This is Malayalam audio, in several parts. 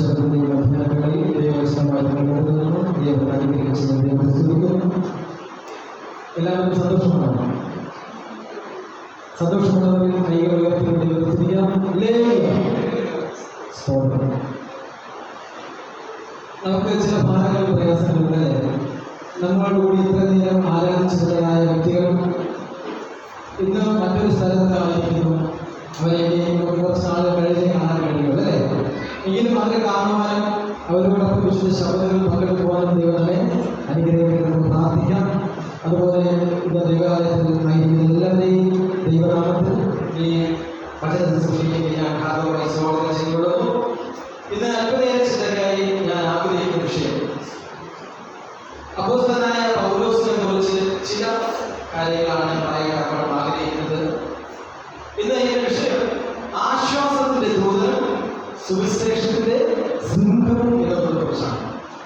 വചനത്തിന്റെയും അധ്യാപനങ്ങളെയും ദൈവവചനമായി നൽകുന്നു. ദൈവം അനുഗ്രഹിച്ച് ദൈവത്തെ സ്തുതിക്കുന്നു. എല്ലാവരും സന്തോഷമാണ്. സന്തോഷമുള്ളവരിൽ കൈകൾ ഉയർത്തിക്കൊണ്ട് ദൈവത്തെ സ്തുതിക്കാം. നമുക്ക് ചില ഭാരങ്ങളും പ്രയാസങ്ങളുണ്ട്. നമ്മളോടുകൂടി ഇത്ര നേരം ആരാധിച്ചതായ വ്യക്തികൾ ഇന്ന് മറ്റൊരു സ്ഥലത്തായിരിക്കുന്നു. അവരെ കുറച്ച് നാൾ കഴിഞ്ഞ് കാണാൻ കഴിയുള്ളൂ അല്ലേ? എങ്കിലും അവരെ കാണുവാനും അവരോടൊപ്പം വിശുദ്ധ ശബ്ദങ്ങൾ പങ്കെടുക്കുവാനും ദൈവങ്ങളെ അനുഗ്രഹിക്കണമെന്ന് പ്രാർത്ഥിക്കാം. അതുപോലെ ഇന്ന് ദൈവാലയത്തിൽ ആയിരിക്കുന്ന എല്ലാവരെയും ദൈവനാമത്തിൽ ഈ പഠന ശുശ്രൂഷയ്ക്ക് ഞാൻ ഹാർദവമായി സ്വാഗതം ചെയ്തുകൊള്ളുന്നു. ഇന്ന് അല്പനേരം ചിന്തയ്ക്കായി ഞാൻ ആഗ്രഹിക്കുന്ന വിഷയം അപ്പോസ്തലനായ പൗലോസിനെ കുറിച്ച് ചില കാര്യങ്ങളാണ് പറയാൻ ആഗ്രഹിക്കുന്നത്. ഇന്ന് എന്റെ വിഷയം ആശ്വാസത്തിന്റെ ദൂതനും സുവിശേഷത്തിന്റെ സിംഹവും എന്നതിനെ കുറിച്ചാണ്.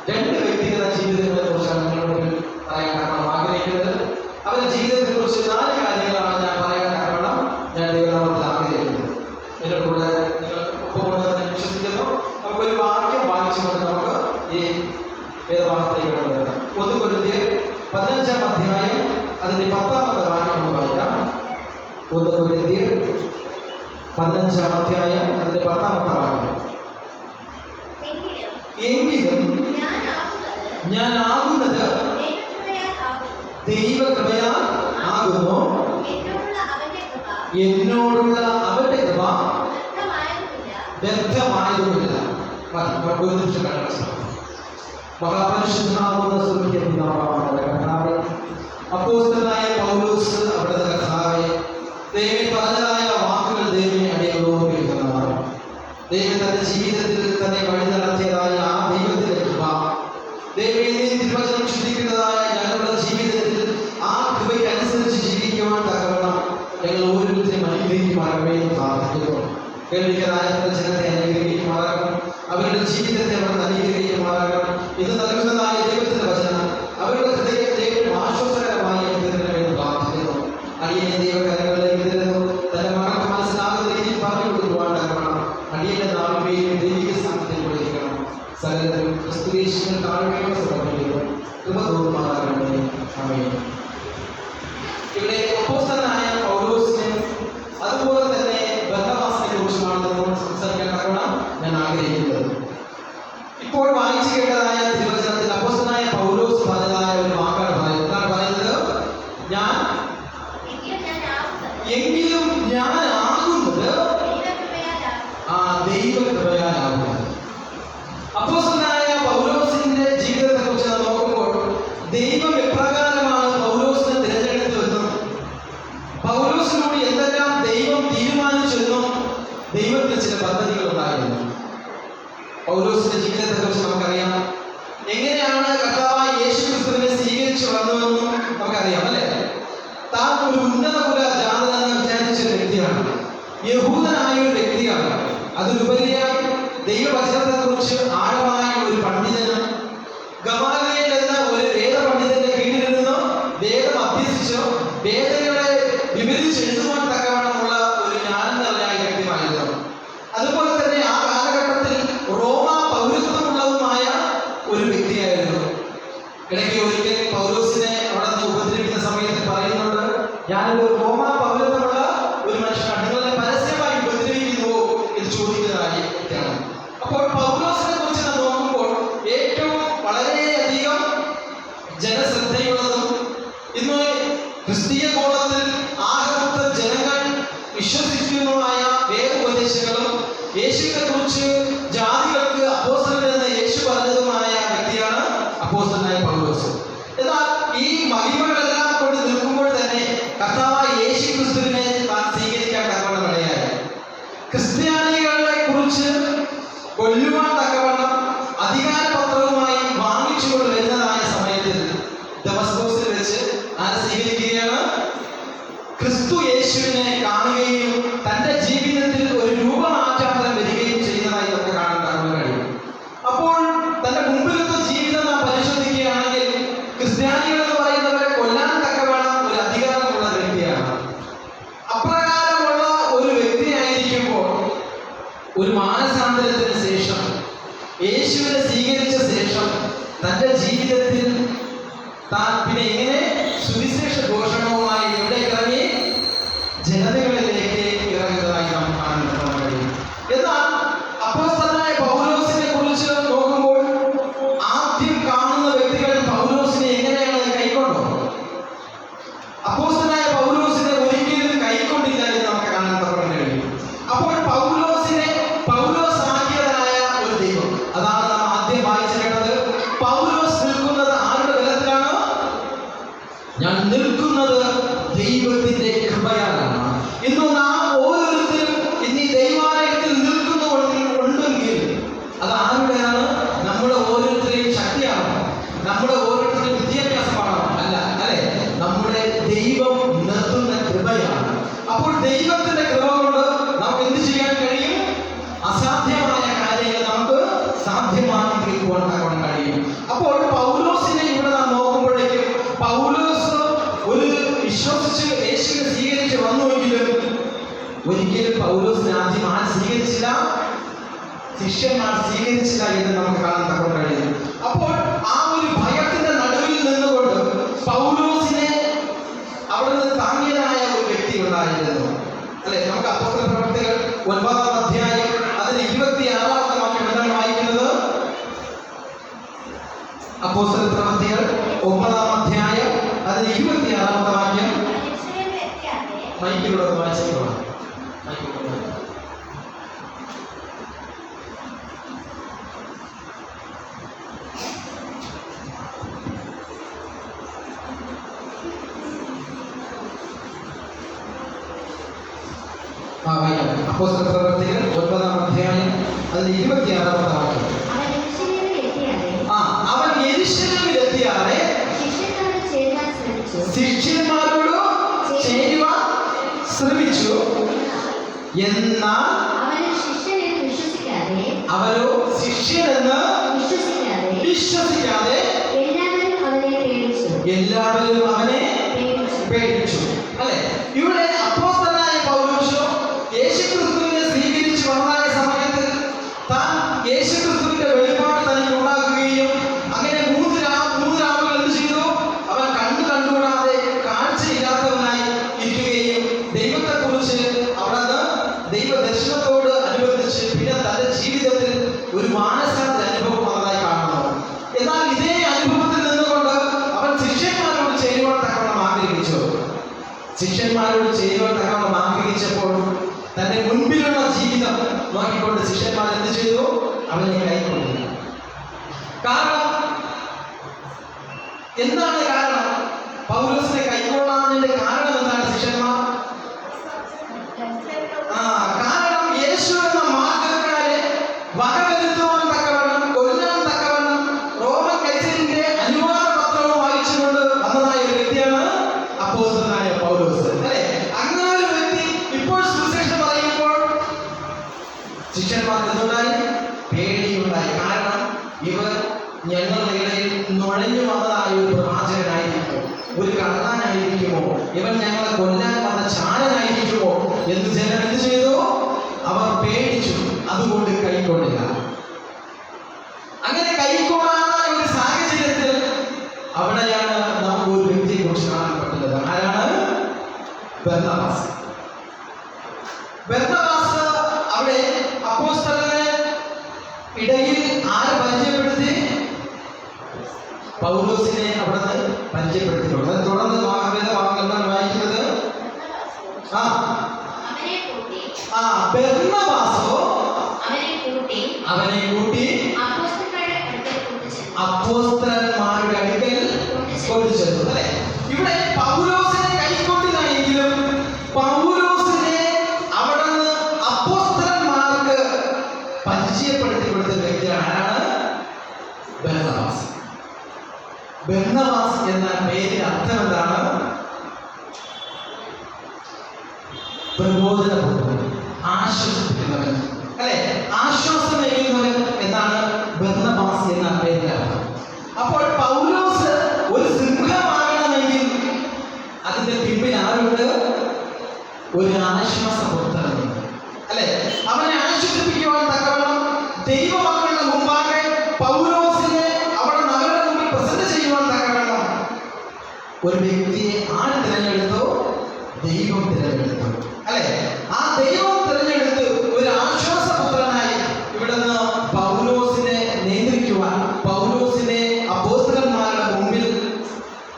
രണ്ട് വ്യക്തിഗത ജീവിതങ്ങളെ കുറിച്ചാണ് നിങ്ങളോട് പറയാൻ ആഗ്രഹിക്കുന്നത്. അവരുടെ ജീവിതത്തെ കുറിച്ച് 4 കാര്യങ്ങളാണ് ഞാൻ പറയാൻ കാരണം ഞാൻ ദൈവനാമത്തിൽ ആഗ്രഹിക്കുന്നത്. ഇതിന്റെ കൂടെ നിങ്ങൾ ഒപ്പമുണ്ടെന്ന് വിശ്വസിക്കുന്നു. നമുക്കൊരു വാക്യം വായിച്ചുകൊണ്ട് നമുക്ക് ഈ വേദഭാഗത്തേക്ക് കൊണ്ടുവരാം. 1 കൊരിന്ത്യർ 15-ാം അധ്യായം അതിന്റെ 10-ാമത്തെ വാക്യം നമുക്ക് വായിക്കാം. 1 കൊരിന്ത്യർ 15-ാം അധ്യായം അതിന്റെ 10-ാമത്തെ വാക്യം. എങ്കിലും ഞാൻ ആകുന്നത് ദൈവകൃപയാൽ ആകുന്നു. എന്നോടുള്ള അവന്റെ കൃപ വ്യർത്ഥമായതുമില്ല. മഹാപരിശുദ്ധനാകുന്ന സ്വർഗ്ഗീയ പിതാവായ കർത്താവേ, അപ്പോസ്തലനായ പൗലോസ് അവിടുത്തെ കർത്താവേ, ദൈവം പറഞ്ഞതായ വാക്കുകൾ ദൈവം അടിയങ്ങളോട് കേൾക്കുന്നതാണ്. ദൈവം തന്റെ ജീവിതത്തിൽ തന്നെ വഴി നടത്തിയതായ ആ ദൈവത്തിന്റെ കൃപ, ദൈവം തിരുവചനം ശ്രദ്ധിക്കുന്നതായ ഞങ്ങളുടെ ജീവിതത്തിൽ ആ കൃപയ്ക്ക് അനുസരിച്ച് ജീവിക്കുവാൻ തക്കവണ്ണം ഞങ്ങൾ ഓരോരുത്തരും അനുഗ്രഹിക്കുമാറവേ പ്രാർത്ഥിക്കുന്നു. കേൾവിക്കാരായ ജനത്തെ അനുഗ്രഹിക്കുമാറാകണം. അവരുടെ ജീവിതത്തെ അവർ അനുഗ്രഹിക്കുമാറാകണം. ഇത് നൽകുന്നതായ ദൈവത്തിന്റെ വചനം അവരുടെ ഹൃദയത്തെ ആശ്വാസകരമായി എടുക്കുന്നതിന് വേണ്ടി പ്രാർത്ഥിക്കുന്നു. അടിയനെ ദൈവകാര്യങ്ങളിലേക്ക് തരുന്നു. തന്റെ മകൾക്ക് മനസ്സിലാകുന്ന രീതിയിൽ പറഞ്ഞു കൊടുക്കുവാൻ തരണം. അടിയന്റെ നാളുകയും ദൈവിക സ്ഥാനത്തിൽ വിളിക്കണം. സകലരും ക്രിസ്തുയേശുവിൽ താഴ്മയോടെ സമർപ്പിക്കുന്നു. കൃപ തോന്നുമാറാകണമേ. ആമേൻ. ഇവിടെ അപ്പോസ്തലനായ പൗലോസിനെ അതുപോലെ തന്നെ ബർന്നബാസിനെ കുറിച്ചുമാണ് നമ്മൾ സംസാരിക്കാൻ കാരണം ഞാൻ ആഗ്രഹിക്കുന്നത്. ഇപ്പോൾ വായിച്ചു കേട്ടതായ തിരുവചനത്തിൽ അപ്പോസ്തലനായ പൗലോസ് പറഞ്ഞതായ ഒരു വാക്കാണ് പറയുന്നത്. എന്താണ് പറയുന്നത്? എങ്കിലും ഞാൻ ആകുന്നത് ദൈവകൃപയാലാകുന്നത്. അപ്പോസ്തലനായ പൗലോസിന്റെ ജീവിതത്തെ കുറിച്ച് നാം നോക്കുമ്പോൾ ദൈവം എപ്രകാരമാണ് പൗലോസിനെ തിരഞ്ഞെടുത്തുവെന്നും പൗലോസിനോട് എന്തെല്ലാം ദൈവം തീരുമാനിച്ചെന്നും ദൈവത്തിന് ചില പദ്ധതികൾ ഉണ്ടായിരുന്നു. പൗലോസിന്റെ ജീവിതത്തെ കുറിച്ച് നമുക്കറിയാം. എങ്ങനെയാണ് കർത്താവായ യേശുക്രിസ്തുവിനെ സ്വീകരിച്ചു വന്നുവെന്നും നമുക്കറിയാം അല്ലെ? താൻ ഒരു ഉന്നത കുല ജാതനെന്ന് വിചാരിച്ച ഒരു വ്യക്തിയാണ്. യഹൂദനായ ഒരു വ്യക്തിയാണ്. അതിലുപരിയായി ദൈവവചനത്തെ കുറിച്ച് ആഴമായ ഒരു പണ്ഡിതനും ഗമാലിയേൽ എന്ന ഒരു വേദപണ്ഡിതന്റെ കീഴിലിരുന്ന് വേദം അഭ്യസിച്ച് വേദങ്ങളെ വിവരിച്ചെഴുതുവാൻ തക്കവണ്ണമുള്ള ഒരു ജ്ഞാനനിറഞ്ഞായ വ്യക്തിയായിരുന്നു. അതുപോലെ തന്നെ ആ കാലഘട്ടത്തിൽ റോമ പൗരത്വമുള്ളതുമായ ഒരു വ്യക്തിയായിരുന്നു. ഇടയ്ക്ക് ഒരിക്കൽ പൗലോസിനെ അവിടെ നിന്ന് ഉപദ്രവിക്കുന്ന സമയത്ത് പറയുന്നുണ്ട്, ഞാനൊരു റോമ പൗരത്വമുള്ള ഒരു മനുഷ്യനാണ്, നിങ്ങളെ പരസ്യമായി ഉപദ്രവിക്കുന്നുവോ എന്ന് ചോദിക്കുന്നതായ വ്യക്തിയാണ്. അപ്പോൾ പൗലോസിനെ കുറിച്ച് നാം നോക്കുമ്പോൾ ഏറ്റവും വളരെയധികം ജനശ്രദ്ധയുള്ളതും ഇന്ന് ക്രിസ്തീയ കോളത്തിൽ ആഹൃത ജനങ്ങൾ വിശ്വസിക്കുന്നതുമായ വേദോപദേശങ്ങളും യേശുവിനെ കുറിച്ച് ജാതികൾക്ക് അപ്പോസ്തലൻ എന്ന് യേശു പറഞ്ഞതുമായ വ്യക്തിയാണ് അപ്പോസ്തലനായ പൗലോസ്. എന്നാൽ ഈ മഹിമകളെല്ലാം കൊണ്ട് നിൽക്കുമ്പോൾ തന്നെ കർത്താവായ യേശു ക്രിസ്തുവിനെ താൻ സ്വീകരിക്കാൻ തക്കവണ്ണം ഇടയായി. ക്രിസ്ത്യാനികളെ കുറിച്ച് കൊല്ലുവാൻ തക്കവണ്ണം അധികാരപത്രവുമായി വാങ്ങിച്ചുകൊണ്ട് വരുന്നതായ സമയത്തിൽ ദമസ്കോസിൽ വെച്ച് ആരെ സ്വീകരിക്കുകയാണ്? ക്രിസ്തു യേശുവിനെ കാണുകയും തന്റെ ജീവിതത്തിൽ ഒരു രൂപമാറ്റാന്തരം വരികയും ചെയ്യുന്നതായി നമുക്ക് കാണാൻ കഴിയും. അപ്പോൾ തന്റെ മുമ്പിലത്തെ ജീവിതം നാം പരിശോധിക്കുകയാണെങ്കിൽ ക്രിസ്ത്യാനികൾ എന്ന് പറയുന്നവരെ കൊല്ലാൻ തക്കവണ്ണം ഒരു അധികാരമുള്ള വ്യക്തിയാണ്. അപ്രകാരമുള്ള ഒരു വ്യക്തിയായിരിക്കുമ്പോൾ ഒരു മാനസാന്തരത്തിന് ശേഷം യേശുവിനെ സ്വീകരിച്ച ശേഷം തൻ്റെ ജീവിതത്തിൽ താൻ പിന്നെ എങ്ങനെ സുവിശേഷ ഘോഷണവുമായി എവിടെ ഇറങ്ങി? ജനതകളിലേക്ക് ഇറങ്ങുന്നതായി നാം കാണാൻ കഴിയും. എന്നാൽ അപ്പോസ്തലനായ പൗലോസിനെ കുറിച്ച് നോക്കുമ്പോൾ ആദ്യം കാണുന്ന വ്യക്തികൾ പൗലോസിനെ എങ്ങനെയാണ് കൈക്കൊണ്ടോ? അപ്പോസ്തലനായ പൗലോസിനെ ഒരിക്കലും കൈക്കൊണ്ടില്ല എന്ന് നമുക്ക് കാണാൻ കഴിയും. അപ്പോൾ പൗലോസ് ആക്കിയതായ ഒരു ദൈവം, അതാണ് നാം ആദ്യം വായിച്ചു കേട്ടത്. പൗലോസ് നിൽക്കുന്നത് ആരുടെ ബലത്തിലാണ്? ഞാൻ നിൽക്കുന്നത് ദൈവത്തിന്റെ കൃപയാലാണ്. ഇന്ന് നാം ഓരോരുത്തരും ഇന്ന് ഈ ദൈവാലയത്തിൽ നിൽക്കുന്നുണ്ടെങ്കിൽ അത് ആരുടെയാണ്? നമ്മുടെ ഓരോരുത്തരെയും ശക്തിയാണോ? നമ്മുടെ ഓരോരുത്തരും വിദ്യാഭ്യാസമാണോ? അല്ല, അല്ലെ? നമ്മുടെ ദൈവം നിർത്തുന്ന കൃപയാണ്. അപ്പോൾ ദൈവത്തിന്റെ കൃപ കൊണ്ട് നമുക്ക് എന്ത് ചെയ്യാൻ കഴിയും? അസാധ്യമായ കാര്യങ്ങൾ നമുക്ക് സാധ്യമാക്കി തീർക്കുവാൻ കഴിയും. അപ്പോൾ പൗലോസിനെ ഇവിടെ നാം നോക്കുമ്പോഴേക്കും പൗലോസ് ഒരു വിശ്വസിച്ച് യേശുവിനെ സ്വീകരിച്ച് വന്നുവെങ്കിലും ഒരിക്കലും പൗലോസിനെ ആദ്യം ആര് സ്വീകരിച്ചില്ല? ശിഷ്യന്മാർ സ്വീകരിച്ചില്ല എന്ന് നമുക്ക് കാണാൻ കഴിയും. അപ്പോൾ ആ ഒരു ഭയത്തിന്റെ നടുവിൽ നിന്നുകൊണ്ട് പൗലോസിനെ അവിടെ നിന്ന് താങ്ങിയതായ ഒരു വ്യക്തി ഉണ്ടായിരുന്നു, അല്ലെ? നമുക്ക് അപ്പോസ്തല പ്രവർത്തികൾ 9-ാം അധ്യായം അതിന് 26-ാമത്തെ വാക്യം എന്താണ് വായിക്കുന്നത്? അപ്പോസ്തല പ്രവർത്തികൾ 9-ാം അധ്യായം അതിന് 26-ാമത്തെ വാക്യം മൈക്കിലൂടെ വായിച്ചിട്ടുള്ളതാണ്. അപ്പോസ്തല പ്രവർത്തികൾ 9-ാം അധ്യായം അതിന് 26-ാമത്തെ വാക്യം. അവൻ യെരൂശലേമിലെത്തിയാറെ ശിഷ്യന്മാരോട് ചേരുവാൻ ശ്രമിച്ചു. എന്നാൽ അവരോ ശിഷ്യനെന്ന് വിശ്വസിക്കാതെ എല്ലാവരും അവനെ പേടിച്ചു. അല്ലെ? ഇവിടെ അപ്പോസ്തലനായ പൗലോസ് യേശുക്രിസ്തുവിനെ സ്വീകരിച്ചു വന്നതായ സമയത്ത് താൻ യേശുക്രിസ്തുവിന്റെ വെളിപാട് തനിക്ക് ഉണ്ടാക്കുകയും അങ്ങനെ മൂന്ന് രാവുകൾ എന്ത് ചെയ്തു? അവൻ കണ്ടുകൂടാതെ കാഴ്ചയില്ലാത്തവനായി ഇരിക്കുകയും ദൈവത്തെക്കുറിച്ച് അവിടെ ദൈവദർശനത്തോട് അനുബന്ധിച്ച് പിന്നെ തന്റെ ജീവിതത്തിൽ ഒരു മാനസാന്തര അനുഭവം വന്നതായി കാണുന്നു. എന്നാൽ ഇതേ അനുഭവത്തിൽ നിന്നുകൊണ്ട് അവൻ ശിഷ്യന്മാരോട് ചേരുവാൻ തക്കവണ്ണം ആഗ്രഹിച്ചു. ശിഷ്യന്മാരോട് ചേരുവാൻ തക്കവണ്ണം ആഗ്രഹിച്ചപ്പോൾ തന്റെ മുൻപിലുള്ള ജീവിതം നോക്കിക്കൊണ്ട് ശിഷ്യന്മാർ എന്ത് ചെയ്തു? അവനെ കൈക്കൊണ്ടില്ല. കാരണം എന്താണ് കാരണം? പൗലോസിനെ കൈക്കൊള്ളാനതിന്റെ കാരണം എന്താണ്? ശിഷ്യന്മാർ കാരണം യേശു എന്ന മാർഗ്ഗക്കാരെ വകവരുത്തുവാൻ തക്കവണ്ണം, കൊല്ലാൻ തക്കവണ്ണം റോമൻ കൈസരിന്റെ അനുവാദ പത്രവും വായിച്ചുകൊണ്ട് വന്നതായ ഒരു വ്യക്തിയാണ് അപ്പോസ്തലനായ പൗലോസ്, അല്ലെ? അങ്ങനെ ഒരു വ്യക്തി ഇപ്പോൾ സുവിശേഷം പറയുമ്പോൾ ശിഷ്യന്മാർക്ക് എന്തുണ്ടായി? പേടിയുണ്ടായി. കാരണം ഇവർ ഞങ്ങളുടെ ഇടയിൽ നുഴഞ്ഞു വന്നതായ ഒരു പ്രവാചകനായിരിക്കുമോ, ഒരു കള്ളനായിരിക്കുമോ, ഇവൻ ഞങ്ങളെ കൊല്ലാൻ വന്ന ചാരനായിരിക്കുമോ എന്ന് ജനം എന്ത് ചെയ്തു? അവർ പേടിച്ചു. അതുകൊണ്ട് കൈക്കൊണ്ടില്ല. അങ്ങനെ കൈക്കൊള്ളാത്ത ഒരു സാഹചര്യത്തിൽ അവിടെയാണ് നമുക്ക് ഒരു വ്യക്തിയെ കുറിച്ച് കാണാൻ പറ്റുന്നത്. ആരാണ്? ബർന്നബാസ്. ബർന്നബാസ് അവിടെ അപ്പോസ്തലനെ ഇടയിൽ ആരെ പരിചയപ്പെടുത്തി? പൗലോസിനെ അവിടെ നിന്ന് പരിചയപ്പെടുത്തിയിട്ടുണ്ട്. തുടർന്ന് വേദഭാഗങ്ങൾ വായിക്കുന്നത് ബർന്നബാസോ അവനെ കൂട്ടി അപ്പോസ്തലന്മാരുടെ അടുക്കൽ കൊണ്ടുചെന്നു. അല്ലെ? ഇവിടെ പൗലോസിനെ കൈക്കൊണ്ടില്ലെങ്കിലും പൗലോസിനെ അവിടെ നിന്ന് അപ്പോസ്തലന്മാർക്ക് പരിചയപ്പെടുത്തി കൊടുത്ത വ്യക്തിയാണ് ആരാണ്? ബർന്നബാസ്. ബർന്നബാസ് എന്ന പേരിന്റെ അർത്ഥം എന്താണ്? പ്രബോധനപൂർവ്വം, ആശ്വസിപ്പിക്കുന്നവൻ, അല്ലെ? ആശ്വാസമേകുന്നവൻ എന്നാണ് ബർന്നബാസ് എന്ന പേരിന്റെ അർത്ഥം. അപ്പോൾ പൗലോസ് ഒരു സിംഹമാകണമെങ്കിൽ അതിന്റെ പിന്നിൽ ആരുണ്ട്? ഒരു ആശ്വാസപുത്രനുണ്ട്, അല്ലെ? അവനെ ആശ്വസിപ്പിക്കുവാൻ തക്കവണ്ണം ദൈവമക്കളുടെ മുമ്പാകെ ഒരു വ്യക്തിയെ ആര് തിരഞ്ഞെടുത്തോ? ദൈവം തിരഞ്ഞെടുത്തു, അല്ലെ? ആ ദൈവം തിരഞ്ഞെടുത്ത് ഒരു ആശ്വാസപുത്രനായി ഇവിടുന്ന് പൗലോസിനെ നിയന്ത്രിക്കുവാൻ, പൗലോസിനെ അപ്പോസ്തലന്മാരുടെ മുമ്പിൽ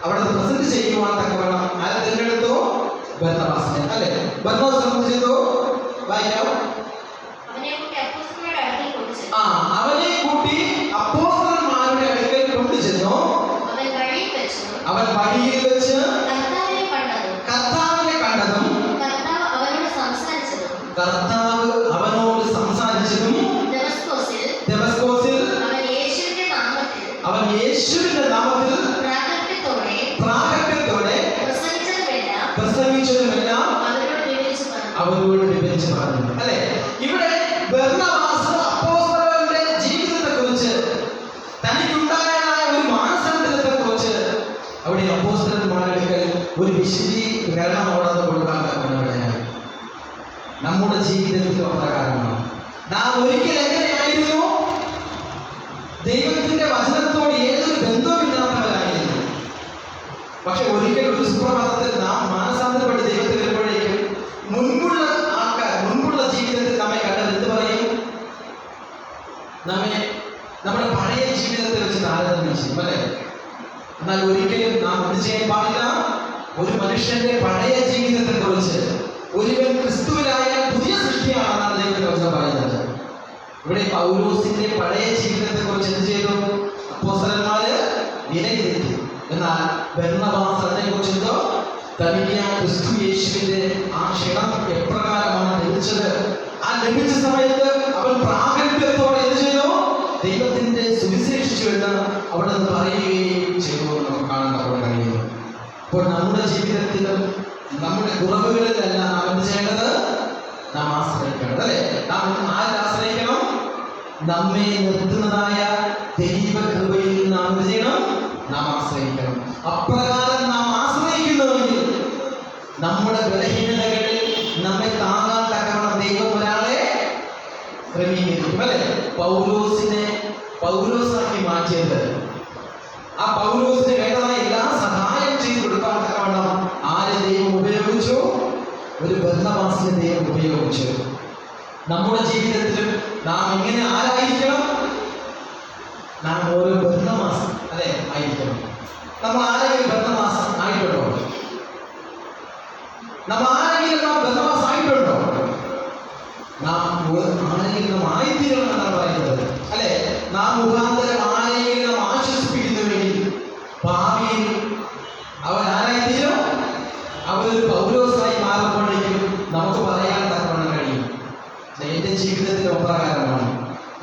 അവിടെ പ്രസന്റ് ചെയ്യുവാൻ തക്കവണ്ണം ആരെ തിരഞ്ഞെടുത്തോ? ബർന്നബാസിനെ, അല്ലെ? ബർന്നബാസ് സംബന്ധിച്ചതോ വായിക്കാം. അവനെ കൂട്ടി അപ്പോസ്തലന്മാരുടെ അടുക്കൽ കൊണ്ടുചെന്നു. അവൻ വഴിയിൽ വെച്ച് കർത്താവിനെ കണ്ടതും കർത്താവ് അവനോട് സംസാരിച്ചതും ദമസ്കോസിൽ അവൻ യേശുവിന്റെ നാമത്തിൽ പ്രാഗൽഭ്യത്തോടെ പ്രസംഗിച്ചതുമെല്ലാം അവരോട് വിവരിച്ചു പറഞ്ഞു, അല്ലെ? ഇവിടെ ബർന്നബാസ് അപ്പോസ്തലന്റെ ജീവിതത്തെക്കുറിച്ച്, തനിക്കുണ്ടായതായ ഒരു മാനസാന്തരത്തെക്കുറിച്ച് അവിടെ അപ്പോസ്തലന്മാരുടെ ഒരു വിശദീകരണം അവിടെ കൊടുക്കാൻ ഇടയായി. നമ്മുടെ ജീവിതത്തിൽ അപ്രകാരമാണ്. നാം ഒരിക്കൽ എങ്ങനെയായിരുന്നു? ദൈവത്തിന്റെ വചനത്തോട് ഏതൊരു ബന്ധവുമില്ലാത്തവരായിരുന്നു. പക്ഷെ ഒരിക്കൽ ഒരു സുപ്രഭാതത്തിൽ നാം മാനസാന്തരപ്പെട്ട് ദൈവത്തിൽ വരുമ്പോഴേക്കും മുൻപുള്ള ആൾക്കാർ, മുൻപുള്ള ജീവിതത്തിൽ നമ്മെ കണ്ടത് എന്ത് പറയും? നമ്മെ നമ്മുടെ പഴയ ജീവിതത്തിൽ വെച്ച് താരതമ്യം ചെയ്യും, അല്ലെ? എന്നാൽ ഒരിക്കലും നാം എന്ത് ചെയ്യാൻ പാടില്ല? ഒരു മനുഷ്യന്റെ പഴയ ജീവിതത്തെ കുറിച്ച്, ഒരുവൻ ക്രിസ്തുവിലായ പുതിയ സൃഷ്ടിയാണെന്നാണ് ദൈവത്തിന്റെ വചനം പറയുന്നത്. ഇവിടെ പൗലോസിന്റെ പഴയ ജീവിതത്തെ കുറിച്ച് എന്ത് ചെയ്തു? അപ്പോസ്തലന്മാര് വിലയിരുത്തി. എന്നാൽ ബർന്നബാസ് അതിനെ കുറിച്ച് എന്തോ തനിക്ക് ക്രിസ്തു യേശുവിന്റെ ആ ക്ഷണം എപ്രകാരമാണ് ലഭിച്ചത്, ആ ലഭിച്ച സമയത്ത് അവൻ പ്രാഗൽഭ്യത്തോടെ എന്ത് ചെയ്തു? ദൈവത്തിന്റെ സുവിശേഷിച്ചു എന്ന് അവിടെ നിന്ന് പറയുകയും ചെയ്തു എന്ന് നമുക്ക് കാണാൻ അവിടെ കഴിയുന്നു. അപ്പോൾ നമ്മുടെ ജീവിതത്തിലും നമ്മുടെ കുറവുകളിലല്ല നാം എന്ത് ചെയ്യേണ്ടത്? നാം ആശ്രയിക്കേണ്ടത്, അല്ലെ? നാം ആരെ ആശ്രയിക്കണം? നമ്മെ നിർത്തുന്നതായ ദൈവകൃപയിൽ നാം എന്ത് ചെയ്യണം? നാം ആശ്രയിക്കണം. അപ്രകാരം നാം ആശ്രയിക്കുന്നുവെങ്കിൽ നമ്മുടെ ബലഹീനതകളിൽ നമ്മെ താങ്ങാൻ തക്കവണ്ണം ദൈവം ഒരാളെ ക്രമീകരിക്കും, അല്ലെ? പൗലോസിനെ പൗലോസാക്കി മാറ്റിയത്, ആ പൗലോസിന് വേണ്ടതായ എല്ലാ സഹായം ചെയ്തു കൊടുക്കാൻ തക്കവണ്ണം ആരെ ദൈവം ഉപയോഗിച്ചു? ഒരു ബർന്നബാസിനെ ദൈവം ഉപയോഗിച്ചു. നമ്മുടെ ജീവിതത്തിലും നാം എങ്ങനെ ആരായിരിക്കണം? നാം ഓരോ ബർന്നബാസ്, അല്ലെ, ആയിരിക്കണം. നമ്മൾ ആരെങ്കിലും ബർന്നബാസ് ആയിട്ടുണ്ടോ? നാം ആരെങ്കിലും നാം ബർന്നബാസ് ആയിട്ടുണ്ടോ? നാം ആരെങ്കിലും നാം ആയിത്തീരണം എന്നാണ് പറയുന്നത്, അല്ലെ? നാം മുഖാന്തരം ആരെങ്കിലും നാം ആശ്വസിപ്പിക്കുന്നുവെങ്കിൽ ഭാവിയിൽ അവൻ ആരായിത്തീരും? അവരൊരു പൗലോസായി മാറുമ്പോഴേക്കും നമുക്ക് പറയാൻ തക്കവണ്ണം കഴിയും, എന്റെ ജീവിതത്തിൽ അപ്രകാരമാണ്.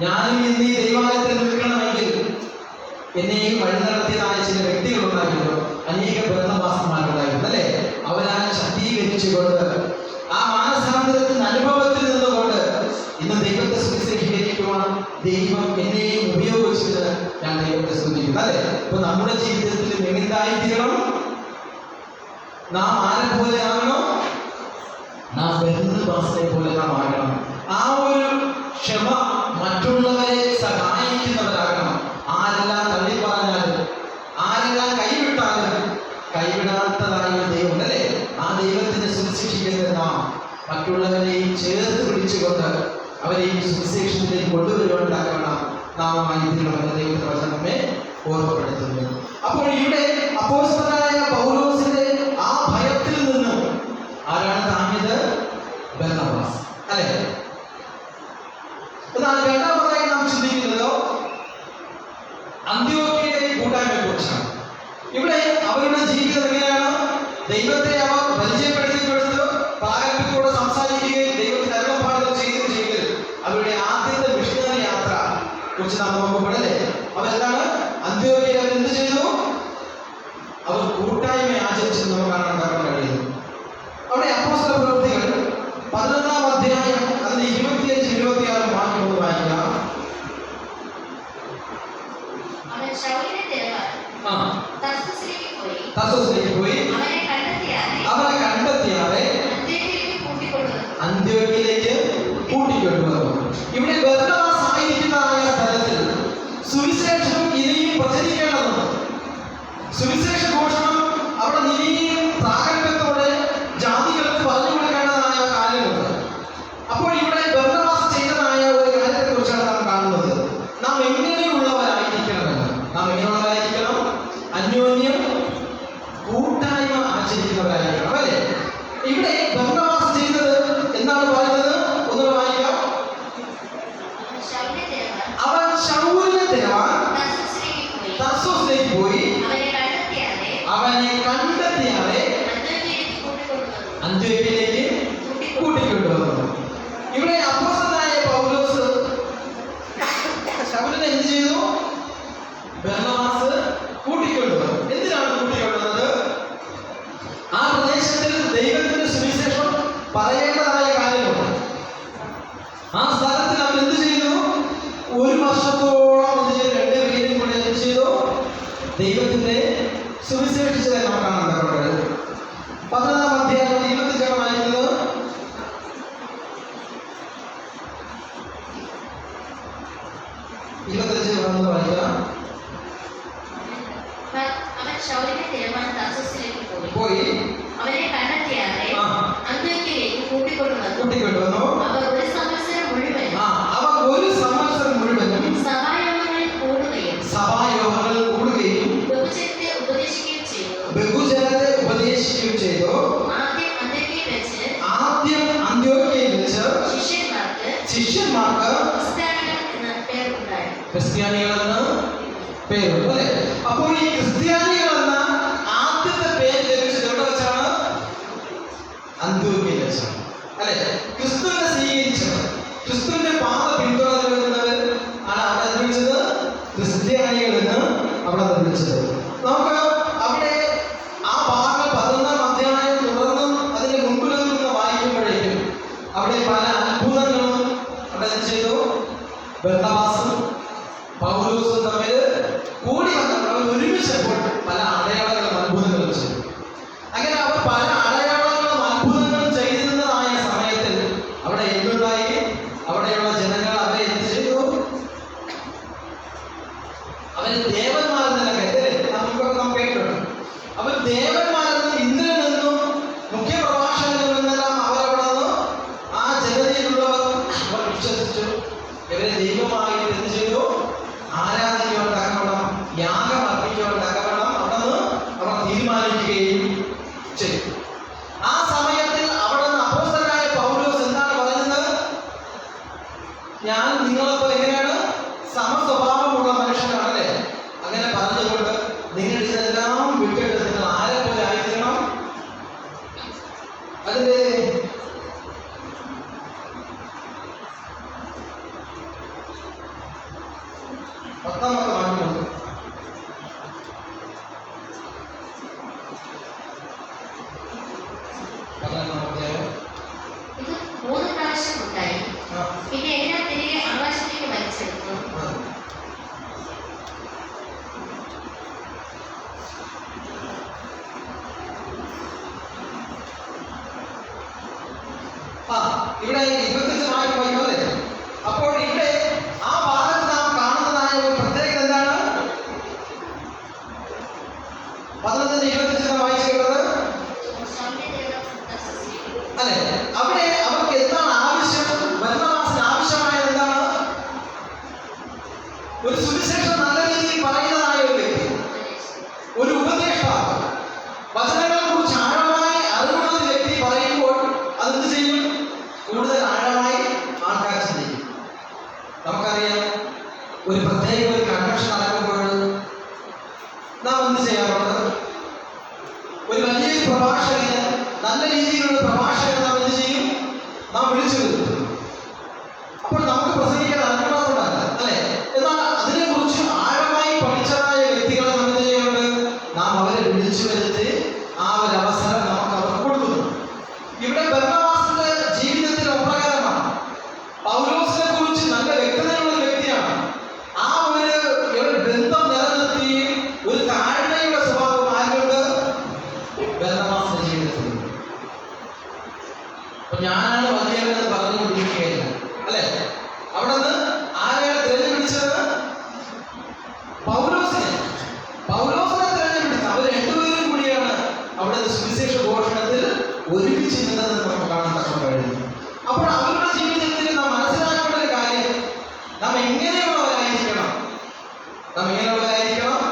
ഞാനും ഇന്ന് ഈ ദൈവാലയത്തിൽ നിൽക്കണമെങ്കിൽ എന്നെയും വഴി നടത്തിയതായ ചില വ്യക്തികളുണ്ടായിരുന്നു, അനേക ബർന്നബാസന്മാരുണ്ടായിരുന്നു, അല്ലെ? അവരാൽ ശക്തീകരിച്ചുകൊണ്ട് ആ മാനസാന്തരത്തിന്റെ അനുഭവത്തിൽ നിന്നുകൊണ്ട് ഇന്ന് ദൈവത്തെ സുവിശേഷീകരിക്കുവാൻ ദൈവം എന്നെയും ഉപയോഗിച്ചത് ഞാൻ ദൈവത്തെ സ്തുതിക്കുന്നു, അല്ലെ? ഇപ്പൊ നമ്മുടെ ജീവിതത്തിൽ എങ്ങനെയായിത്തീരണം? നാം ആരെ പോലെ ആകണം? നാം ബർന്നബാസിനെ പോലെ നാം ആകണം. ആ ഒരു ക്ഷമ മറ്റുള്ളവരെ സഹായിക്കുന്നവരാകണം. ആരെല്ലാം തള്ളി പറഞ്ഞാലും, ആരെല്ലാം കൈവിട്ടാലും കൈവിടാത്തതായ ദൈവം, അല്ലെ? ആ ദൈവത്തിന് സുവിശേഷിക്കുന്നത് നാം മറ്റുള്ളവരെയും ചേർത്ത് പിടിച്ചുകൊണ്ട് അവരെയും സുവിശേഷത്തിലേക്ക് കൊണ്ടുവരുവാനാകണം നാം ആയിരിക്കണമെന്ന് ദൈവത്തിന്റെ വചനം നമ്മെ ഓർമ്മപ്പെടുത്തുന്നു. അപ്പോൾ ഇവിടെ അപ്പോസ്തലനായ പൗലോസിന്റെ ആ ഭയത്തിൽ നിന്നും ആരാണ് താങ്ങിയത്? ബർന്നബാസ്, അല്ലെ? എന്നാൽ രണ്ടാമതായി നാം ചിന്തിക്കുന്നതോ അന്ത്യോക്യയിലെ കൂട്ടായ്മയെ കുറിച്ചാണ്. ഇവിടെ അവരുടെ ജീവിതം എങ്ങനെയാണ്? ദൈവത്തെ അവർ പരിചയപ്പെടുത്തി കൊടുത്ത് പ്രാഗൽഭ്യത്തോടെ സംസാരിക്കുകയും ദൈവത്തിന്റെ അരുളപ്പാടുകൾ ചെയ്യുകയും ചെയ്ത് അവരുടെ ആദ്യത്തെ മിഷണറി യാത്ര കുറിച്ച് നാം നോക്കുമ്പോഴല്ലേ, അവരെന്താണ്? അന്ത്യോക്യയിൽ അവർ എന്ത് ചെയ്തു? അവർ കൂട്ടായ്മ ആചരിച്ചെന്ന് നമുക്ക് കാണാൻ കഴിയുന്നു. അവിടെ അപ്പോസ്തല പ്രവൃത്തികൾ 11-ാം അധ്യായം അതിന് 25-26 വാക്യം ഒന്ന് വായിക്കാം. തർസോസിലേക്ക് പോയി അവരെ കണ്ടെത്തിയാതെ അന്ത്യോക്യയിലേക്ക് കൂട്ടിക്കൊണ്ടുവന്നു. ഇവിടെ ബർന്നബാസ് ആയിരിക്കുന്നതായ സ്ഥലത്തിൽ സുവിശേഷം ഇനിയും പ്രചരിക്കേണ്ടതുണ്ട്. സുവിശേഷ ഘോഷണം അവിടെ എങ്ങനെയുള്ളവരായിരിക്കണമെന്ന്. നാം എങ്ങനെയുള്ളവരായിരിക്കണം? അന്യോന്യം കൂട്ടായ്മ ആചരിക്കുന്നവരായിരിക്കണം, അല്ലേ? ഇവിടെ ബർന്നബാസ് ചെയ്തത് എന്താണ് പറയുന്നത്? ഒന്നുകൂടെ വായിക്കാം. അവൻ ശൗലിനെ തിരവാൻ തർസോസിലേക്ക് പോയി അവനെ കണ്ടെത്തിയാലെ അന്ത്യോക്യയിലേക്ക് കൂട്ടിക്കൊണ്ടുവന്നു. ഇവിടെ അപ്പോസ്തലനായ പൗലോസ് ശൗലിനെ എന്ത് ചെയ്തു? ബർന്നബാസ് കൂട്ടിക്കൊണ്ടുവന്നു. എന്തിനാണ് കൂട്ടിക്കൊണ്ടുവന്നത്? ആ പ്രദേശത്തിൽ ദൈവത്തിന്റെ സുവിശേഷം പറയേണ്ടതായ കാര്യമുണ്ട്. ആ സ്ഥലത്തിൽ അവൻ എന്ത് ചെയ്തു? 1 വർഷത്തോളം എന്ത് ചെയ്തു? 2 പേരും കൂടെ എന്ത് ചെയ്തു? ദൈവത്തിന്റെ സുവിശേഷിച്ചതായി നമുക്ക് കാണാൻ പറ്റുന്നത്. 11-ാം അധ്യായം 25 വായിക്കുന്നത്. പോയി അവനെ കണ്ടെത്തിയാതെ അന്ത്യോക്യയിലേക്ക് കൂട്ടിക്കൊണ്ടുവന്നു. അവൻ 1 സംവത്സരം മുഴുവനും സഭായോഗങ്ങളിൽ കൂടുകയും ബഹുജനത്തെ ഉപദേശിക്കുകയും ചെയ്തു. ആദ്യം അന്ത്യോക്യയിൽ വെച്ച് ശിഷ്യന്മാർക്ക് ക്രിസ്ത്യാനികൾ എന്ന് പേരുണ്ട്, അല്ലേ? അപ്പോൾ ഈ ക്രിസ്ത്യാനികൾ എന്ന ആദ്യത്തെ പേര് ലഭിച്ചത് എവിടെ വെച്ചാണ്? അന്ത്യോക്യയിൽ വെച്ചാണ്, അല്ലെ? ക്രിസ്തുവിനെ സ്വീകരിച്ചവർ, ക്രിസ്തുവിന്റെ പാത പിന്തുടർന്നു വരുന്നവർ ആണ് അവിടെ വിളിച്ചത് ക്രിസ്ത്യാനികൾ എന്ന് അവിടെ വിളിച്ചത്. നമുക്ക് അവിടെ ആ ഭാഗം 11-ാം അധ്യായം തുടർന്നും അതിന്റെ മുൻപിലൊന്നും വായിക്കുമ്പോഴേക്കും അവിടെ പല അത്ഭുതങ്ങളും അവിടെ എന്ത് ചെയ്തു? ബർന്നബാസും പൗലോസും തമ്മിൽ കൂടി വന്നപ്പോൾ അവർ ഒരുമിച്ചപ്പോൾ പല അടയാളങ്ങളും അത്ഭുതങ്ങളും ചെയ്തു. അങ്ങനെ അവർ പല അടയാളങ്ങളും അത്ഭുതങ്ങളും ചെയ്തിരുന്നതായ സമയത്തിൽ അവിടെ എന്തുണ്ടായി? അവിടെയുള്ള ജനങ്ങൾ അവരെ എന്ത് ചെയ്തു? അവര് ദേവന്മാരെന്നല്ല കരുതല്ലേ? നമുക്ക് കേട്ടിട്ടുണ്ട്. അവർ ദേവന്മാരെന്നും ഇന്ദ്രൻ എന്നും മുഖ്യ പ്രഭാഷകനും എന്നെല്ലാം അവരവിടെ നിന്ന് ആ ജനതയിലുള്ളവർ അവർ വിശ്വസിച്ചു. ഇവരെ ദൈവമായിട്ട് എന്ത് ചെയ്തു? ആരാധിക്കുവാൻ തക്കവണ്ണം, യാഗം അർപ്പിക്കുവാൻ തക്കവണ്ണം അവിടെ നിന്ന് അവർ തീരുമാനിക്കുകയും ചെയ്തു. ആ സമയത്തിൽ അവിടെ നിന്ന് അപ്പോസ്തലനായ പൗലോസ് എന്താണ് പറയുന്നത്? ഞാൻ നിങ്ങളെപ്പോലെ എങ്ങനെയാണ്? സമസ്വഭാവമുള്ള മനുഷ്യനാണല്ലേ? അങ്ങനെ പറഞ്ഞുകൊണ്ട് നിങ്ങൾ ഇതെല്ലാം വിട്ടിട്ട് നിങ്ങൾ ആരെ പോലെ ആയിരിക്കണം? അതിന്റെ 10-ാമത്തെ വാക്യമുണ്ട്. ഇത് 3 പ്രാവശ്യം ഉണ്ടായി. പിന്നെ എല്ലാം തിരികെ ആകാശത്തേക്ക് വലിച്ചെടുത്തു. ഇവിടെ 25 വായിക്കുമല്ലേ? അപ്പോൾ ഇവിടെ ആ ഭാഗത്ത് നാം കാണുന്നതായ ഒരു പ്രത്യേകത എന്താണ്? 11-25 വായിച്ചിട്ടുള്ളത്, അല്ലെ? അവിടെ അവർക്ക് എന്താണ് ആവശ്യം? ബർന്നബാസിന് ആവശ്യമായത് എന്താണ്? ഒരു സുവിശേഷം നല്ല രീതിയിൽ പറയുന്നതായ ഒരു വ്യക്തി, ഒരു ഉപദേഷ്ടാവ്, വചനങ്ങളെ കുറിച്ച് ആഴമായി അറിവുള്ള ഒരു വ്യക്തി പറയുമ്പോൾ അതെന്ത് ചെയ്യും? കൂടുതൽ ആഴമായി ആൾക്കാർ ചിന്തിക്കും. നമുക്കറിയാം, ഒരു പ്രത്യേക ഒരു കൺവെൻഷൻ നടക്കുമ്പോൾ നാം എന്ത് ചെയ്യാറുണ്ട്? ഒരു വലിയൊരു പ്രഭാഷകന്, നല്ല രീതിയിലുള്ള പ്രഭാഷകൻ നാം എന്ത് ചെയ്യും? നാം വിളിച്ചു വരുത്തും. അപ്പോൾ നമുക്ക് പ്രസംഗിക്കാൻ അനുഭവമുണ്ടല്ല, അല്ലെ? എന്നാൽ അതിനെക്കുറിച്ച് ആഴമായി പഠിച്ചതായ വ്യക്തികളെ നാം എന്ത് ചെയ്യുന്നുണ്ട്? നാം അവരെ വിളിച്ചു വരുത്തി ആ ഒരു അവസരം നമുക്ക് അവർക്ക് കൊടുക്കുന്നു. ഇവിടെ ബർന്നബാസിന്റെ ജീവിതത്തിൽ അപ്രകാരമാണ്. പൗലോസിനെ കുറിച്ച് നല്ല വ്യക്തതയുള്ള ഒരു വ്യക്തിയാണ്. ആ ഒരു ബന്ധം നിലനിർത്തി ഒരു താഴ്മയുടെ സ്വഭാവം ആരുണ്ട്? ബർന്നബാസിന്റെ ജീവിതത്തിൽ. അപ്പൊ ഞാനാണ് വലിയവനെന്ന് പറഞ്ഞുകൊണ്ടിരിക്കുകയില്ല, അല്ലെ? അവിടെ നാം എങ്ങനെയുള്ളവരായിരിക്കണം?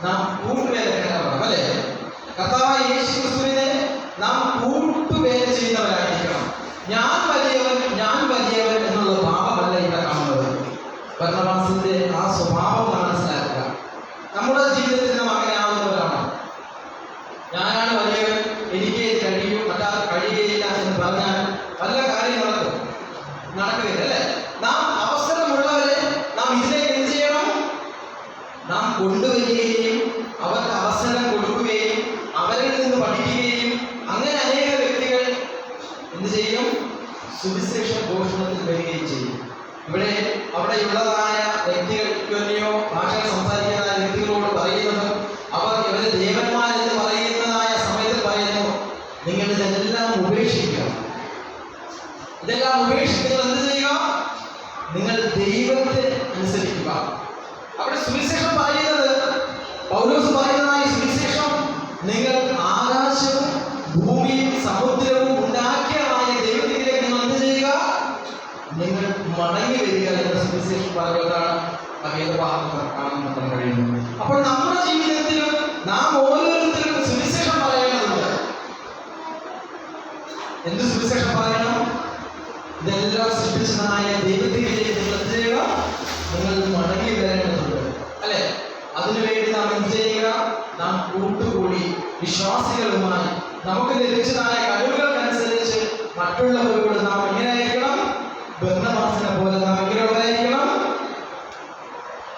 നാം കൂട്ടുവേലക്കാരാകണം, അല്ലേ? കർത്താവായ യേശു ക്രിസ്തുവിനെ നാം കൂട്ടുവേല ചെയ്യുന്നവരായിരിക്കണം. ഞാൻ വലിയവൻ എന്നുള്ള ഭാവമല്ല ഇവിടെ കാണുന്നത്. ബർന്നബാസിന്റെ ആ സ്വഭാവം മനസ്സിലാക്കുക. നമ്മുടെ ജീവിതത്തിൽ നാം അങ്ങനെ ആവുന്നവരാണ്. ഞാനാണ് വലിയവൻ, എനിക്ക് കഴിയും, മറ്റാർ കഴിയുകയില്ല എന്ന് പറഞ്ഞാൽ പല കാര്യം നടക്കുകയില്ല, അല്ലേ? നാം അവസരമുള്ളവരെ നാം ഇതിലേക്ക് എന്ത് ചെയ്യണം? നാം കൊണ്ടുവരികയും അവർക്ക് അവസരം കൊടുക്കുകയും അവരിൽ നിന്ന് പഠിക്കുകയും അങ്ങനെ അനേക വ്യക്തികൾ എന്ത് ചെയ്യും? സുവിശേഷ ഘോഷണത്തിൽ വരികയും ചെയ്യും. അവിടെയുള്ളതായ വ്യക്തികൾക്കോ ഭാഷകൾ സംസാരിക്കുന്ന വ്യക്തികളോട് പറയുന്നതും അവർ ഇവരെ ദേവന്മാരെന്ന് പറയുന്നതായ സമയത്ത് പറയുന്നു, നിങ്ങൾ ഇതെല്ലാം ഉപേക്ഷിക്കുക. ഇതെല്ലാം ഉപേക്ഷിച്ച് നിങ്ങൾ എന്ത് ചെയ്യുക? നിങ്ങൾ ദൈവത്തെ അനുസരിക്കുക. അവിടെ സുവിശേഷം പറയുന്നത്, പൗലോസ് പറയുന്നതായ സുവിശേഷം, നിങ്ങൾ ആകാശവും ഭൂമിയും സമുദ്രവും ഉണ്ടാക്കിയതായ ദൈവത്തിലേക്ക് നിങ്ങൾ എന്ത് ചെയ്യുക? നിങ്ങൾ മടങ്ങി വരിക എന്ന സുവിശേഷം പറയുന്നതാണ് കാണാൻ കഴിയുന്നത്. അപ്പോൾ നമ്മുടെ ജീവിതത്തിലും നാം ഓരോരുത്തരും സുവിശേഷം പറയേണ്ടതുണ്ട്. എന്ത് സുവിശേഷം പറയണം? ഇതെല്ലാം സൃഷ്ടിച്ചതായ ദൈവത്തിലേക്ക് നിങ്ങൾ എന്ത് ചെയ്യുക? നിങ്ങൾ മടങ്ങി വരേണ്ടതുണ്ട്, അല്ലെ? അതിനുവേണ്ടി നാം എന്ത് ചെയ്യുക? നാം കൂട്ടുകൂടി വിശ്വാസികളുമായി നമുക്ക് ലഭിച്ചതായ കഴിവുകൾക്കനുസരിച്ച് മറ്റുള്ളവരോട് നാം എങ്ങനെയായിരിക്കണം? ബർന്നബാസിനെ പോലെ നാം എങ്ങനെയുള്ളതായിരിക്കണം?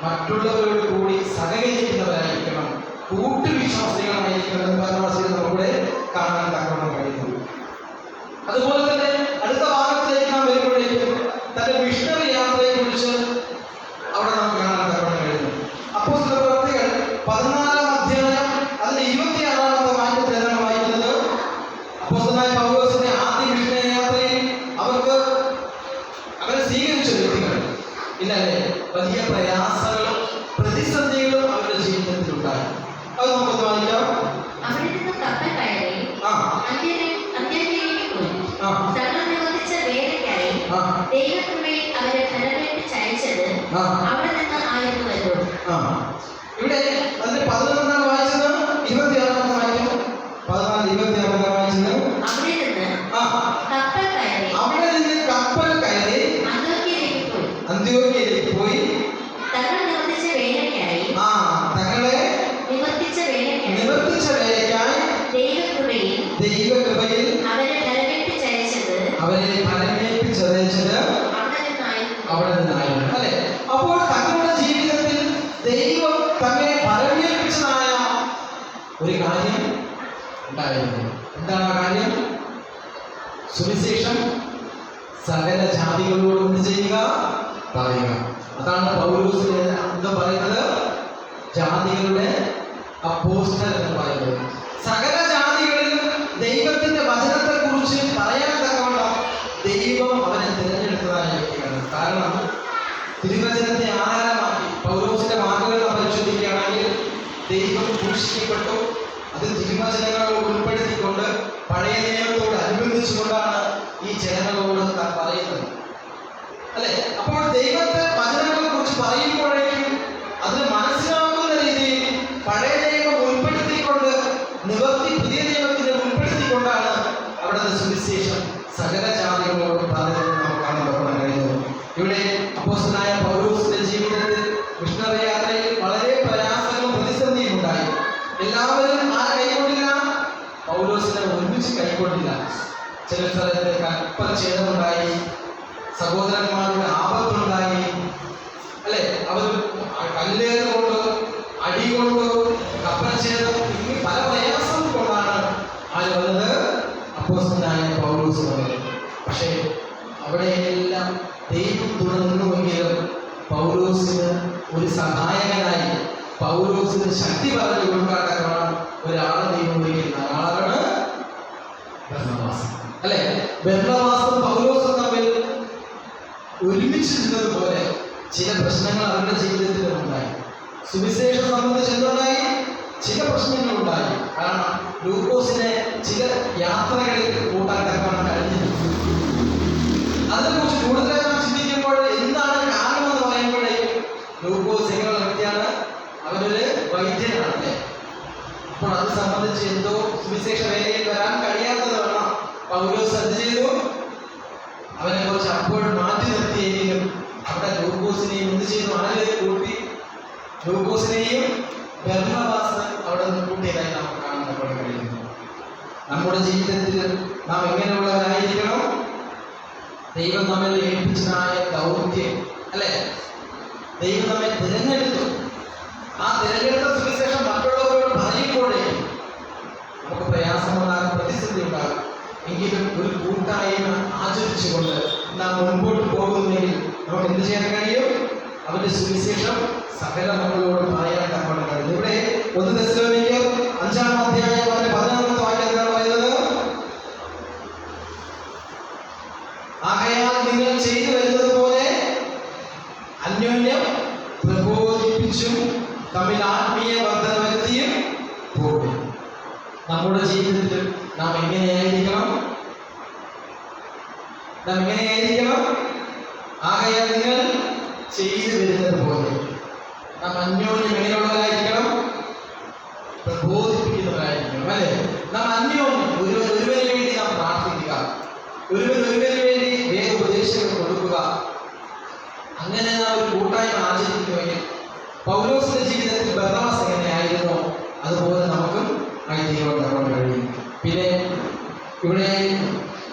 മറ്റുള്ളവരോട് കൂടി സഹകരിക്കുന്നവരായിരിക്കണം, കൂട്ടുവിശ്വാസികളായിരിക്കണം എന്ന് ബർന്നബാസിനെ നമ്മുടെ കാണാൻ തക്കണം കഴിയുന്നു. അതുപോലെ തന്നെ അടുത്ത ഭാഗത്തിലേക്ക് നാം വരുമ്പോഴേക്കും തന്റെ മിഷണറി യാത്രയെ കുറിച്ച് അവിടെ നാം കാണാൻ തക്കണം കഴിയുന്നു. അപ്പോസ്തല പ്രവൃത്തികൾ 14-ാം അധ്യായം അതിന്റെ 26-ാമത്തെ വാക്യത്തിൽ എന്താണ് വായിക്കുന്നത്? അപ്പോസ്തലനായ പൗലോസിന്റെ ആദ്യ മിഷണറി യാത്രയിൽ അവരെ സ്വീകരിച്ച വ്യക്തികൾ ഇല്ലല്ലേ, വലിയ പ്രയാസങ്ങളും പ്രതിസന്ധികളും അവരുടെ ജീവിതത്തിൽ ഉണ്ടായി. അത് നമുക്ക് വായിക്കാം. അവിടെ നിന്ന് കപ്പൽ കയറി അന്ത്യോക്യയിലേക്ക് പോയി. തങ്ങൾ നിവർത്തിച്ച വേലയ്ക്കായി ദൈവകൃപയിൽ അവരെ ഫലമേൽപ്പിച്ചയച്ചത് അവിടെ നിന്ന് ആയിരുന്നുവല്ലോ. ഇവിടെ അതിന്റെ 11-ാം വായിച്ചത് 26-ാമത്തെ വാക്യം 14-26 വായിച്ചത് അവിടെ നിന്ന് കപ്പൽ കയറി അന്ത്യോക്യയിലേക്ക് പോയി തങ്ങളെ നിവർത്തിച്ച വേലയ്ക്കായി ദൈവകൃപയിൽ അവരെ ഫലമേൽപ്പിച്ചയച്ചത് അവിടെ നിന്നായിരുന്നു, അല്ലെ? അപ്പോൾ തങ്ങളുടെ ജീവിതത്തിൽ ദൈവം തന്നെ ഫലമേൽപ്പിച്ചതായ ഒരു കാര്യം ഉണ്ടായിരുന്നു. എന്താണ് ആ കാര്യം? സുവിശേഷം സകല ജാതികളോട് എന്ത് ചെയ്യുക? പറയുക. അതാണ് പൗലോസ് എന്താ പറയുന്നത്? ജാതികളുടെ അപ്പോസ്തലൻ എന്ന് പറയുന്നത്. സകല ജാതികളിലും ദൈവത്തിന്റെ വചനത്തെ കുറിച്ച് പറയാൻ തക്കവണ്ണം ദൈവം അവനെ തിരഞ്ഞെടുത്തതായ വ്യക്തിയാണ്. കാരണം തിരുവചനത്തെ ആധാരമാക്കി പൗലോസിന്റെ വാക്കുകൾ പരിശോധിക്കുകയാണെങ്കിൽ ദൈവം ക്രൂശിക്കപ്പെട്ടു, അത് തിരുവചനങ്ങളോട് ഉൾപ്പെടുത്തിക്കൊണ്ട് പഴയ നിയമത്തോട് അനുബന്ധിച്ചുകൊണ്ടാണ് ഈ ജനങ്ങളോട് താൻ പറയുന്നത്, അല്ലെ? അപ്പോൾ ദൈവത്തെ വചനങ്ങളെ കുറിച്ച് പറയുമ്പോഴേക്കും അതിന് മനസ്സിലാക്കുന്ന രീതിയിൽ പഴയ നിയമം ഉൾപ്പെടുത്തിക്കൊണ്ട് നിവർത്തി പുതിയ നിയമത്തിനെ ഉൾപ്പെടുത്തിക്കൊണ്ടാണ് അവിടുത്തെ സുവിശേഷം സകല ജാതികളോട് പറഞ്ഞത് നമുക്ക് കാണാൻ കഴിയുന്നത്. ഇവിടെ അപ്പോസ്തലനായ പൗലോസിന്റെ ജീവിതത്തിൽ മിഷണറി യാത്രയിൽ വളരെ പ്രയാസങ്ങളും പ്രതിസന്ധിയും ഉണ്ടായി. എല്ലാവരും ആ കൈക്കൊണ്ടില്ല, പൗലോസിനെ ഒരുമിച്ച് കൈക്കൊണ്ടില്ല. ചില സ്ഥലത്ത് കപ്പൽ ഛേദമുണ്ടായി, സഹോദരന്മാരുടെ ആപത്തുണ്ടായി, അല്ലെ? അവർ കല്ലേറ് കൊണ്ടോ അടി കൊണ്ടോ കപ്പൽ ഛേദം ഇങ്ങനെ പല പ്രയാസം കൊണ്ടാണ് ആര് വന്നത്? അപ്പോസ്തലനായ പൗലോസ് വന്നത്. പക്ഷേ അവിടെയെല്ലാം ദൈവം തുടർന്നുവെങ്കിലും പൗലോസിന് ഒരു സഹായകനായി, പൗലോസിന് ശക്തി പറഞ്ഞു കൊടുക്കാത്തവണ്ണം ഒരാളെ ദൈവം ഉപയോഗിക്കുന്ന ആളാണ് ബർന്നബാസ്, അല്ലെ? ബർന്നബാസും പൗലോസും തമ്മിൽ ഒരുമിച്ചിരുന്നത് പോലെ ചില പ്രശ്നങ്ങൾ അവരുടെ ജീവിതത്തിൽ ഉണ്ടായി. സുവിശേഷം സംബന്ധിച്ച് എന്തുണ്ടായി? ചില പ്രശ്നങ്ങളുണ്ടായി. കാരണം ലൂക്കോസിനെ ചില യാത്രകളിൽ കൂട്ടാൻ തക്കവണ്ണം കഴിഞ്ഞില്ല. അതിനെക്കുറിച്ച് കൂടുതലായി നാം ചിന്തിക്കുമ്പോൾ എന്താണ് കാരണമെന്ന് പറയുമ്പോഴേക്കും ലൂക്കോസ് എങ്ങനെയുള്ള സംബന്ധിച്ച് എന്തോ സുവിശേഷ വേലയിൽ വരാൻ കഴിയാത്തത് വേണം പൗലോസ് എന്ത് ചെയ്തു? അവനെ കുറിച്ച് അപ്പോൾ മാറ്റി നിർത്തിയെങ്കിലും അവിടെ ലൂക്കോസിനെയും എന്ത് ചെയ്തു? ആരെ കൂട്ടി? ലൂക്കോസിനെയും ബർന്നബാസ് അവിടെ നിന്ന് കൂട്ടിയതായി നമുക്ക് കാണാൻ കഴിയുന്നു. നമ്മുടെ ജീവിതത്തിൽ നാം എങ്ങനെയുള്ളവരായിരിക്കണം? ദൈവം നമ്മെ ഏൽപ്പിച്ചതായ ദൗത്യം, അല്ലെ? ദൈവം നമ്മെ തിരഞ്ഞെടുത്തു. ആ തിരഞ്ഞെടുത്ത സുവിശേഷം മറ്റുള്ളവരോട് പറയുമ്പോഴേ നമുക്ക് പ്രയാസമുണ്ടാകും, പ്രതിസന്ധി ഉണ്ടാകും. എങ്കിലും ഒരു കൂട്ടായ്മ ആചരിച്ചുകൊണ്ട് നാം മുൻപോട്ട് പോകുന്നെങ്കിൽ നമുക്ക് എന്ത് ചെയ്യാൻ കഴിയും? അവന്റെ സുവിശേഷം സകല നമ്മളോട് പറയാൻ തക്കവണ്ണം കഴിയും. ഇവിടെ 1 തെസ്സലോനിക്കർ 5-ാം അധ്യായം 11-ാമത്തെ വാക്യം എന്താണ് പറയുന്നത്? ആകയാൽ നിങ്ങൾ ചെയ്തു വരുന്നത് പോലെ അന്യോന്യം പ്രബോധിപ്പിച്ചും തമ്മിൽ ആത്മീയ വർധന വരുത്തിയും പോകും. നമ്മുടെ ജീവിതത്തിൽ നാം എങ്ങനെയായിരിക്കണം? ആകയാൽ നിങ്ങൾ ചെയ്തു വരുന്നത് പോലെ നാം അന്യോന്യം എങ്ങനെയുള്ളവരായിരിക്കണം? പ്രബോധിപ്പിക്കുന്നവരായിരിക്കണം, അല്ലെ? നാം അന്യോന്യം ഒരുവന് വേണ്ടി നാം പ്രാർത്ഥിക്കുക, ഒരുവന് വേണ്ടി വേദോപദേശങ്ങൾ കൊടുക്കുക. അങ്ങനെ നാം ഒരു കൂട്ടായ്മ ആചരിക്കുമെങ്കിൽ പൗലോസിന്റെ ജീവിതത്തിൽ ബർന്നബാസ് എങ്ങനെയായിരുന്നോ അതുപോലെ നമുക്കും ആയിത്തീരുവാൻ കഴിയും. പിന്നെ ഇവിടെ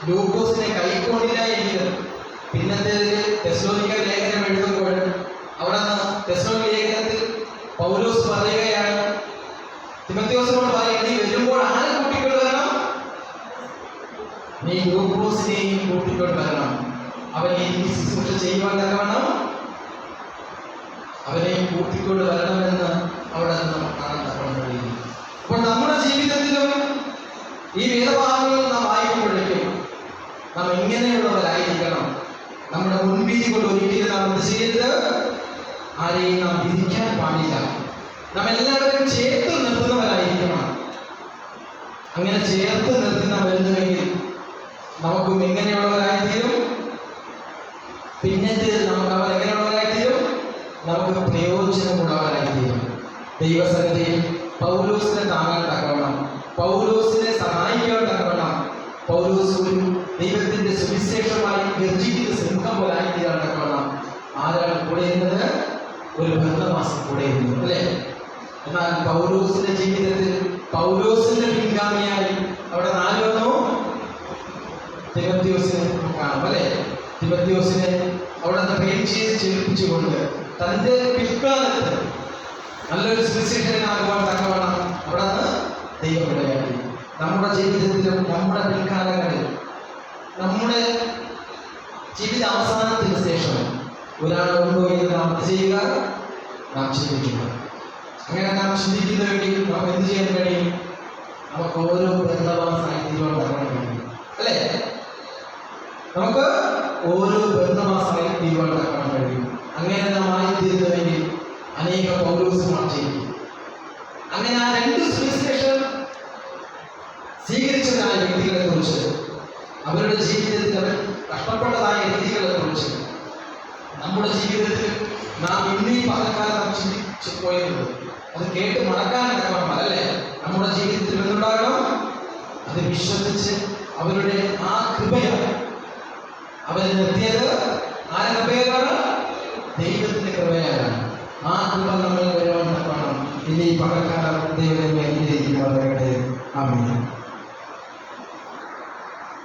ലൂക്കോസിനെ കൈക്കൊണ്ടില്ല എങ്കിൽ പിന്നത്തെ തെസ്സലോനിക്ക ലേഖനം എഴുതുമ്പോൾ അവിടെ തെസ്സലോനിക്ക ലേഖനത്തിൽ പൗലോസ് പറയുകയാണ്, തിമോഥെയോസിനോട് പറയുക, നീ വരുമ്പോൾ ആരെ കൂട്ടിക്കൊണ്ട് വരണം? നീ ലൂക്കോസിനെയും കൂട്ടിക്കൊണ്ട് വരണം. അവനെ എനിക്ക് ശുശ്രൂഷ ചെയ്യുവാൻ തക്കവണ്ണം അവനെയും കൂട്ടിക്കൊണ്ട് വരണമെന്ന് അവിടെ നമുക്ക് കാണാൻ തക്കവണ്ണം കഴിയും. അപ്പോൾ നമ്മുടെ ജീവിതത്തിലും ഈ വേദഭാഗങ്ങൾ നാം വായിക്കുമ്പോഴേക്കും നാം എങ്ങനെയുള്ളവരായിരിക്കണം? നമ്മുടെ മുൻവിധി കൊണ്ട് ഒരിക്കലും നാം എന്ത് ചെയ്യരുത്? ആരെയും നാം വിധിക്കാൻ പാടില്ല. നാം എല്ലാവരും ചേർത്ത് നിർത്തുന്നവരായിരിക്കണം. അങ്ങനെ ചേർത്ത് നിർത്തുന്ന വരുന്നുവെങ്കിൽ നമുക്കും എങ്ങനെയുള്ളവരായിത്തീരും? പിന്നത്തെ നമുക്ക് അവർ എങ്ങനെയുള്ളവരായിത്തീരും? നമുക്ക് പ്രയോജനമുള്ളവരായിത്തീരും. ദൈവസന്നിധിയിൽ പൗലോസിനെ താങ്ങാൻ തക്കവണ്ണം, പൗലോസിനെ സഹായിക്കാൻ തക്കവണ്ണം, പൗലോസ് ഒരു ദൈവത്തിന്റെ സുവിശേഷമായി ഗർജിക്കുന്ന സിംഹം പോലെ ആയിത്തീരാൻ തക്കവണ്ണം ആരാണ് കൂടെ ഇരുന്നത്? ഒരു ബർന്നബാസ് കൂടെ ഇരുന്നു, അല്ലേ? എന്നാൽ പൗലോസിന്റെ ജീവിതത്തിൽ പൗലോസിന്റെ പിൻഗാമിയായി അവിടെ 4 വന്നു. തിമോഥെയോസിനെ കാണും, അല്ലെ? തിമോഥെയോസിനെ അവിടെ ട്രെയിൻ ചെയ്ത് ചേർപ്പിച്ചുകൊണ്ട് തന്റെ പിൽക്കാലത്ത് നല്ലൊരു സുവിശേഷകനാകുവാൻ തക്കവണ്ണം അവിടെ നിന്ന് ദൈവം ഇടയാക്കി. നമ്മുടെ ജീവിതത്തിലും നമ്മുടെ പിൽക്കാലങ്ങളിൽ നമ്മുടെ ജീവിത അവസാനത്തിന് ശേഷം ഒരാളുണ്ടോ എന്ന് നാം ചെയ്യുക, നാം ചിന്തിക്കുക. അങ്ങനെ നാം ചിന്തിക്കുന്നുവെങ്കിൽ നമുക്ക് എന്ത് ചെയ്യാൻ കഴിയും? നമുക്ക് ഓരോ ബർന്നബാസായി തീരുവാൻ കഴിയും, അല്ലേ? നമുക്ക് ഓരോ ബർന്നബാസായി തീരുവാൻ കഴിയും. അങ്ങനെ നാം ആയിത്തീരുന്നുവെങ്കിൽ അനേക പൗലോസുമാർ ചെയ്യും. അങ്ങനെ ആ 2 സുവിശേഷം സ്വീകരിച്ചതായ വ്യക്തികളെ കുറിച്ച്, അവരുടെ ജീവിതത്തിൽ അവർ കഷ്ടപ്പെട്ടതായ രീതികളെ കുറിച്ച് നമ്മുടെ ജീവിതത്തിൽ നാം ഇന്നീ പകൽക്കാലം നാം ചിന്തിച്ചു പോയത് അത് കേട്ട് മടക്കാൻ തക്കവണ്ണം, അല്ലേ? നമ്മുടെ ജീവിതത്തിൽ എന്തുണ്ടാകണം? അത് വിശ്വസിച്ച് അവരുടെ ആ കൃപയാണ് അവരെ നിർത്തിയത്. ആരുടെ കൃപയാണ്? ദൈവത്തിന്റെ കൃപയാണ്. ആ കൃപ നമ്മൾ വരുവാൻ തക്കവണ്ണം ഇനി പകൽക്കാലം ദൈവത്തെ അനുഗ്രഹിക്കുവാൻ. ആമേൻ.